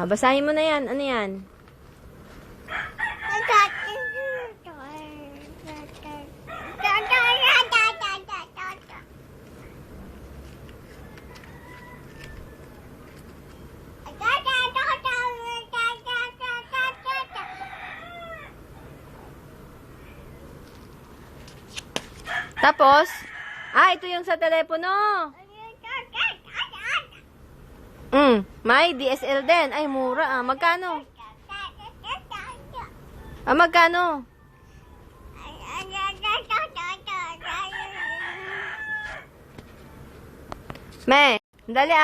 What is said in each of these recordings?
Ah, basahin mo na yan. Ano yan? Tapos, ito yung sa telepono. May DSL din. Ay, mura Magkano? Magkano? Me, dali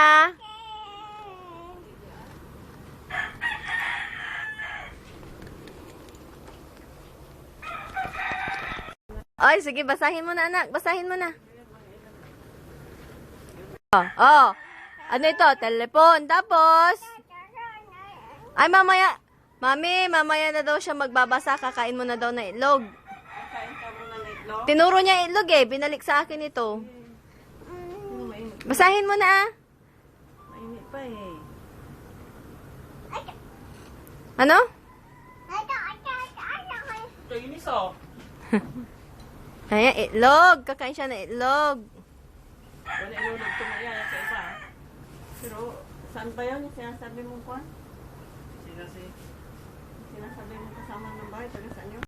Ay, sige, basahin mo na, anak. Basahin mo na. Ano ito? Telepon. Tapos, ay, mamaya. Mami, mamaya na daw siya magbabasa. Kakain mo na daw na itlog. Kakain ka muna ng itlog? Tinuro niya itlog Binalik sa akin ito. Basahin mo na Mainit pa Ano? Kainis Ayan, itlog. Kakain siya na itlog. Wala ilulog ko na yan sa iba. Pero, saan ba yun? Sinasabi mo ko? Sinasabi mo kasama ng bahay? Taga saan yun?